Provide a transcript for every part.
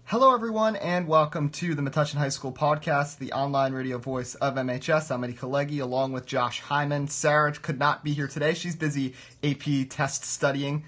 Hello, everyone, and welcome to the Metuchen High School Podcast, the online radio voice of MHS. I'm Eddie Kalegi, along with Josh Hyman. Sarah could not be here today. She's busy AP test studying.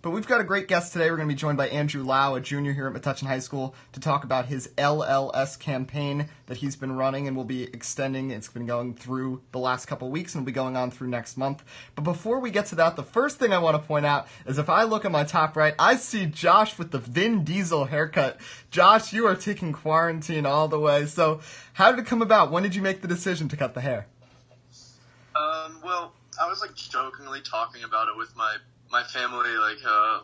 But we've got a great guest today. We're going to be joined by Andrew Lau, a junior here at Metuchen High School, to talk about his LLS campaign that he's been running and will be extending. It's been going through the last couple weeks and will be going on through next month. But before we get to that, the first thing I want to point out is if I look at my top right, I see Josh with the Vin Diesel haircut. Josh, you are taking quarantine all the way. So how did it come about? When did you make the decision to cut the hair? Well, I was jokingly talking about it with my family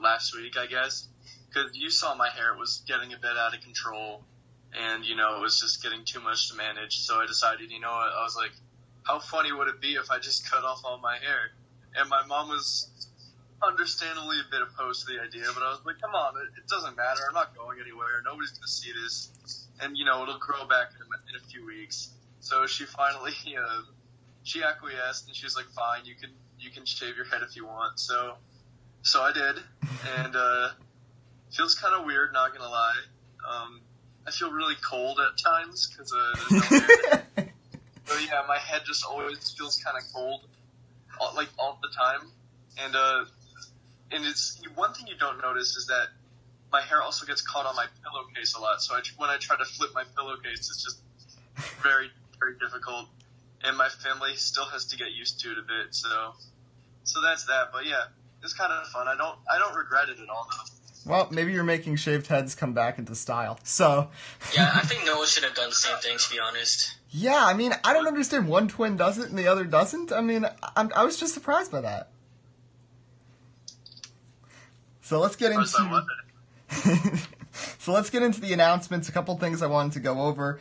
last week, I guess, because you saw my hair was getting a bit out of control, and it was just getting too much to manage. So I decided, I was like, how funny would it be if I just cut off all my hair? And my mom was understandably a bit opposed to the idea, but I was like, come on, it doesn't matter. I'm not going anywhere. Nobody's gonna see this, and it'll grow back in a few weeks. So she finally she acquiesced, and she was like, fine, you can shave your head if you want. So I did, and feels kind of weird, not gonna lie. I feel really cold at times because there's no hair. So yeah, my head just always feels kind of cold, all the time, and it's one thing you don't notice is that my hair also gets caught on my pillowcase a lot. So when I try to flip my pillowcase, it's just very, very difficult. And my family still has to get used to it a bit, so that's that. But yeah, it's kind of fun. I don't regret it at all, though. Well, maybe you're making shaved heads come back into style. So yeah, I think Noah should have done the same thing, to be honest. Yeah, I mean, I don't understand. One twin does it and the other doesn't. I mean, I was just surprised by that. So let's get into the announcements. A couple things I wanted to go over.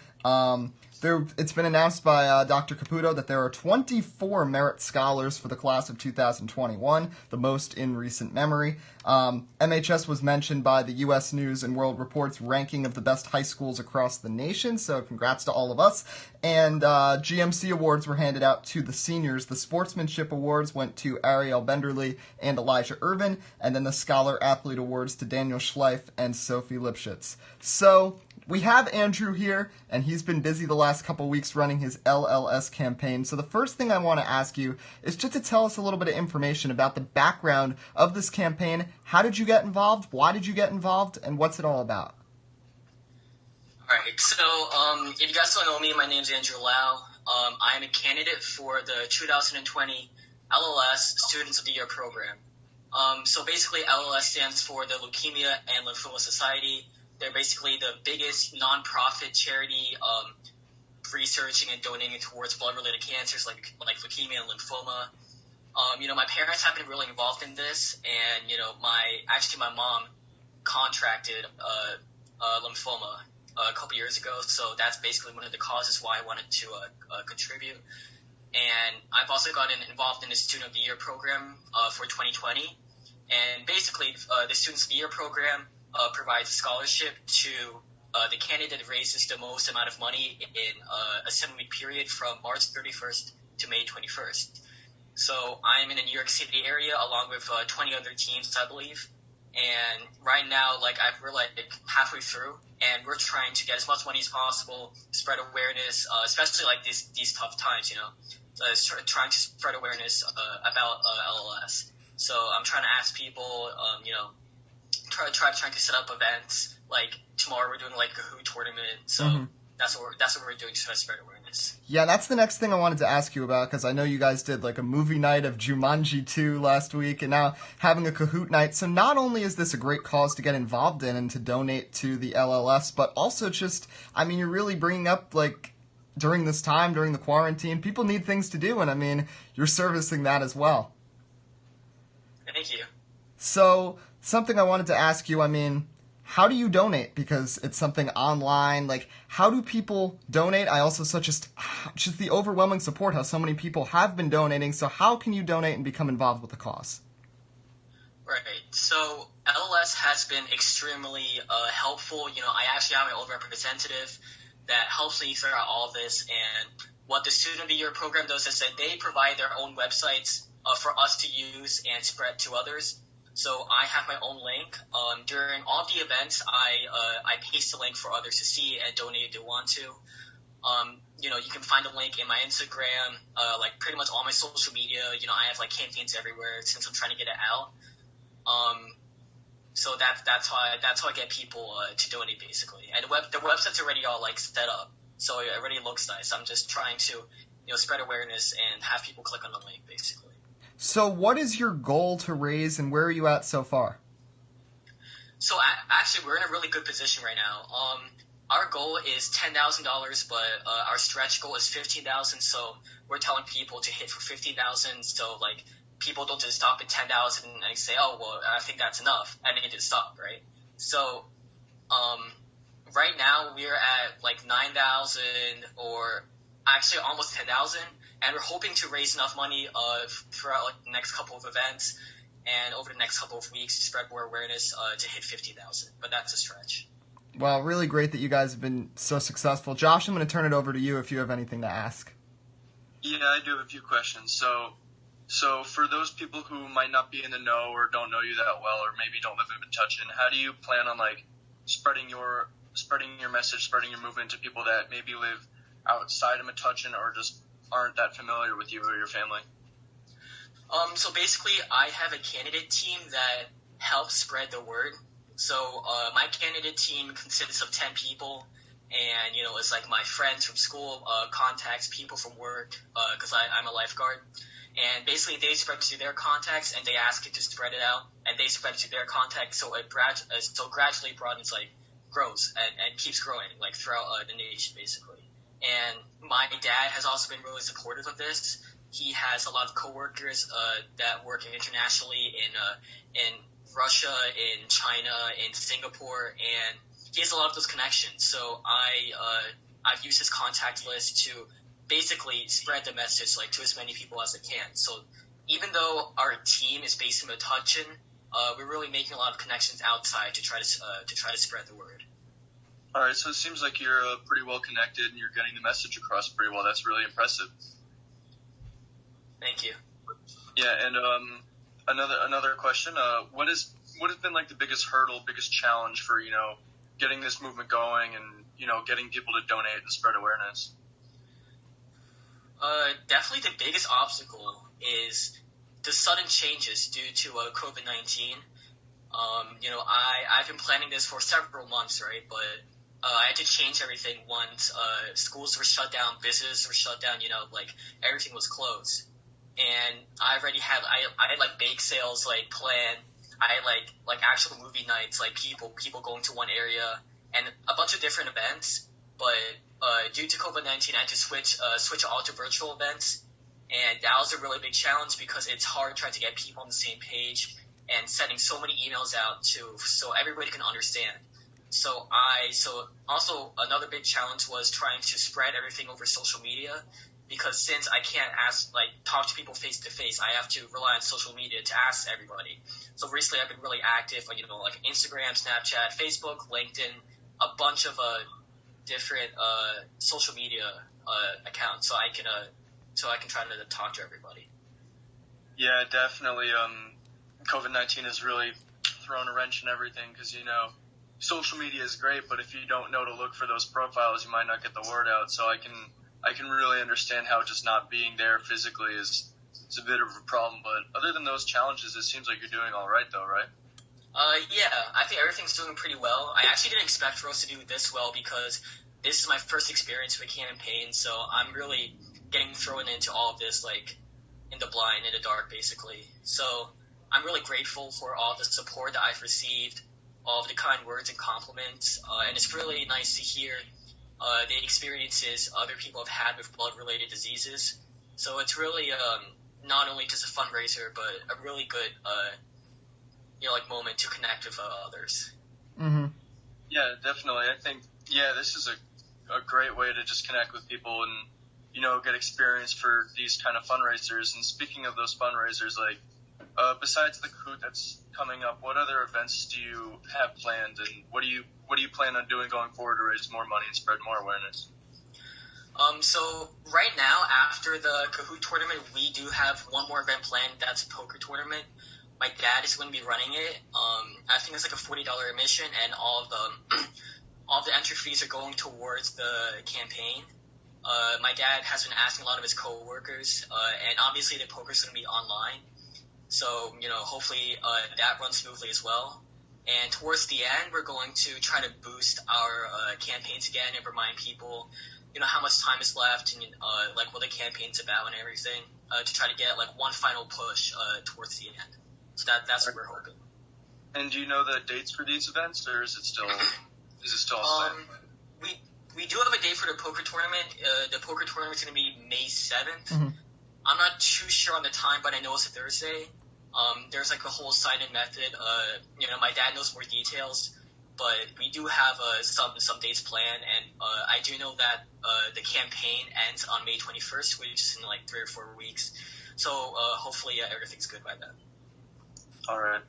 It's been announced by Dr. Caputo that there are 24 merit scholars for the class of 2021, the most in recent memory. MHS was mentioned by the U.S. News and World Report's ranking of the best high schools across the nation, so congrats to all of us. And GMC awards were handed out to the seniors. The sportsmanship awards went to Ariel Benderly and Elijah Irvin, and then the Scholar Athlete awards to Daniel Schleif and Sophie Lipschitz. So we have Andrew here, and he's been busy the last couple weeks running his LLS campaign. So the first thing I want to ask you is just to tell us a little bit of information about the background of this campaign. How did you get involved? Why did you get involved? And what's it all about? All right. So if you guys don't know me, my name's Andrew Lau. I am a candidate for the 2020 LLS Students of the Year program. So basically, LLS stands for the Leukemia and Lymphoma Society. They're basically the biggest nonprofit charity researching and donating towards blood-related cancers like leukemia and lymphoma. My parents have been really involved in this, and my mom contracted lymphoma a couple years ago, so that's basically one of the causes why I wanted to contribute. And I've also gotten involved in the Student of the Year program for 2020, and basically the Students of the Year program provides a scholarship to the candidate that raises the most amount of money in a 7-week period from March 31st to May 21st. So I'm in the New York City area along with 20 other teams, I believe. And right now, we're halfway through, and we're trying to get as much money as possible, spread awareness, especially these tough times, trying to spread awareness about LLS. So I'm trying to ask people, trying to set up events. Like tomorrow we're doing a Kahoot tournament, so that's what we're doing to try to spread awareness. Yeah, that's the next thing I wanted to ask you about, because I know you guys did a movie night of Jumanji 2 last week, and now having a Kahoot night. So not only is this a great cause to get involved in and to donate to the LLS, but also you're really bringing up during this time, during the quarantine, people need things to do, and you're servicing that as well. Thank you. So something I wanted to ask you, how do you donate? Because it's something online. How do people donate? I also saw just the overwhelming support, how so many people have been donating. So how can you donate and become involved with the cause? Right. So LLS has been extremely helpful. I actually have my own representative that helps me figure out all of this. And what the Student of the Year program does is that they provide their own websites for us to use and spread to others. So I have my own link. During all of the events, I paste the link for others to see and donate if they want to. You can find the link in my Instagram, like pretty much all my social media. I have like campaigns everywhere since I'm trying to get it out. So that's how I get people to donate basically. And the website's already all like set up, so it already looks nice. I'm just trying to spread awareness and have people click on the link basically. So what is your goal to raise, and where are you at so far? So actually, we're in a really good position right now. Our goal is $10,000, but our stretch goal is $15,000. So we're telling people to hit for $15,000. So like people don't just stop at $10,000 and say, oh well, I think that's enough. I need to stop, right? So right now we're at like 9,000 or actually almost 10,000, and we're hoping to raise enough money throughout like the next couple of events and over the next couple of weeks to spread more awareness to hit 50,000. But that's a stretch. Well, really great that you guys have been so successful. Josh, I'm going to turn it over to you if you have anything to ask. Yeah, I do have a few questions. So for those people who might not be in the know or don't know you that well, or maybe don't live in Metuchen, how do you plan on like spreading your message, spreading your movement to people that maybe live outside of Metuchen or just aren't that familiar with you or your family? So basically, I have a candidate team that helps spread the word. So my candidate team consists of 10 people, and it's like my friends from school, contacts, people from work, because I'm a lifeguard. And basically, they spread to their contacts, and they ask it to spread it out, and they spread to their contacts, so it gradually broadens, like grows and keeps growing, like throughout the nation, basically. And my dad has also been really supportive of this. He has a lot of coworkers that work internationally in Russia, in China, in Singapore, and he has a lot of those connections. So I've used his contact list to basically spread the message like to as many people as I can. So even though our team is based in Metuchen, we're really making a lot of connections outside to try to spread the word. All right, so it seems like you're pretty well connected and you're getting the message across pretty well. That's really impressive. Thank you. Yeah, and another question. What has been like the biggest hurdle, biggest challenge for getting this movement going and getting people to donate and spread awareness? Definitely the biggest obstacle is the sudden changes due to COVID-19. I've been planning this for several months, right? But I had to change everything once schools were shut down, businesses were shut down. Like everything was closed. And I already had I had like bake sales like planned. I had like actual movie nights, like people going to one area and a bunch of different events. But due to COVID-19, I had to switch all to virtual events, and that was a really big challenge because it's hard trying to get people on the same page and sending so many emails out so everybody can understand. So also another big challenge was trying to spread everything over social media. Because since I can't talk to people face to face, I have to rely on social media to ask everybody. So recently I've been really active on, like Instagram, Snapchat, Facebook, LinkedIn, a bunch of different social media accounts, so I can try to talk to everybody. Yeah, definitely. COVID-19 has really thrown a wrench in everything because social media is great, but if you don't know to look for those profiles, you might not get the word out. So I can really understand how just not being there physically is a bit of a problem. But other than those challenges, it seems like you're doing all right, though, right? Yeah, I think everything's doing pretty well. I actually didn't expect for us to do this well because this is my first experience with a campaign, so I'm really getting thrown into all of this, like, in the blind, in the dark, basically. So I'm really grateful for all the support that I've received, all of the kind words and compliments, and it's really nice to hear the experiences other people have had with blood-related diseases. So it's really not only just a fundraiser, but a really good, moment to connect with others. Mm-hmm. Yeah, definitely. I think, this is a great way to just connect with people and, get experience for these kind of fundraisers. And speaking of those fundraisers, besides the Kahoot that's coming up, what other events do you have planned, and what do you plan on doing going forward to raise more money and spread more awareness? So right now, after the Kahoot tournament, we do have one more event planned. That's a poker tournament. my dad is going to be running it. I think it's like a $40 admission, and all of the entry fees are going towards the campaign. My dad has been asking a lot of his coworkers, and obviously the poker is going to be online. So, hopefully that runs smoothly as well. And towards the end, we're going to try to boost our campaigns again and remind people, how much time is left and what the campaign's about and everything, to try to get one final push towards the end. So that's what we're hoping. And do you know the dates for these events, or is it still all planned? We do have a date for the poker tournament. The poker tournament is going to be May 7th. Mm-hmm. I'm not too sure on the time, but I know it's a Thursday. There's a whole sign-in method. My dad knows more details, but we do have some dates planned, and I do know that the campaign ends on May 21st, which is in 3 or 4 weeks. So hopefully everything's good by then. All right.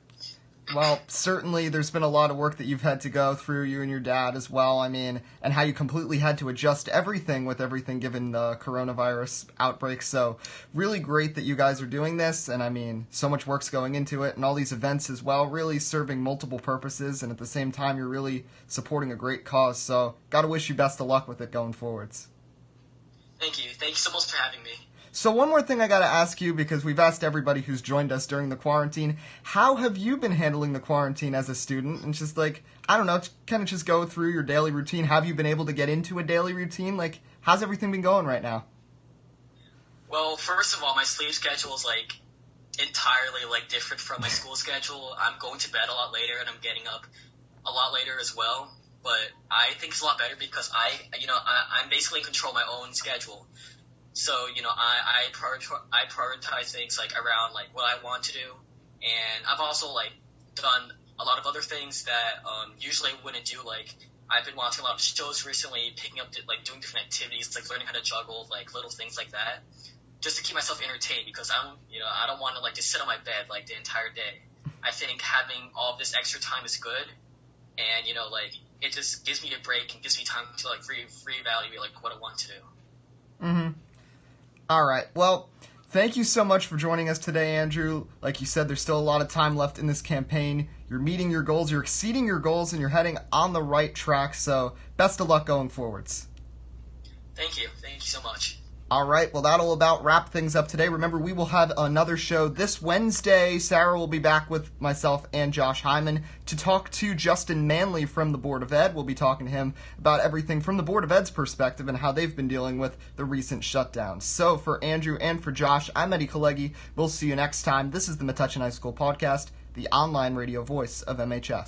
Well, certainly there's been a lot of work that you've had to go through, you and your dad as well, and how you completely had to adjust everything with everything given the coronavirus outbreak. So really great that you guys are doing this, and so much work's going into it, and all these events as well, really serving multiple purposes, and at the same time you're really supporting a great cause. So gotta wish you best of luck with it going forwards. Thank you. Thank you so much for having me. So one more thing I got to ask you, because we've asked everybody who's joined us during the quarantine, how have you been handling the quarantine as a student? And just kind of just go through your daily routine. Have you been able to get into a daily routine? How's everything been going right now? Well, first of all, my sleep schedule is entirely different from my school schedule. I'm going to bed a lot later and I'm getting up a lot later as well. But I think it's a lot better because I'm basically in control of my own schedule. So, I prioritize things around what I want to do, and I've also done a lot of other things that usually I wouldn't do. I've been watching a lot of shows recently, picking up doing different activities, learning how to juggle, little things like that, just to keep myself entertained, because I don't want to just sit on my bed the entire day. I think having all of this extra time is good, and it just gives me a break and gives me time to reevaluate what I want to do. Mm-hmm. All right. Well, thank you so much for joining us today, Andrew. Like you said, there's still a lot of time left in this campaign. You're meeting your goals, you're exceeding your goals, and you're heading on the right track. So best of luck going forwards. Thank you. Thank you so much. All right. Well, that'll about wrap things up today. Remember, we will have another show this Wednesday. Sarah will be back with myself and Josh Hyman to talk to Justin Manley from the Board of Ed. We'll be talking to him about everything from the Board of Ed's perspective and how they've been dealing with the recent shutdowns. So for Andrew and for Josh, I'm Eddie Kalegi. We'll see you next time. This is the Metuchen High School Podcast, the online radio voice of MHS.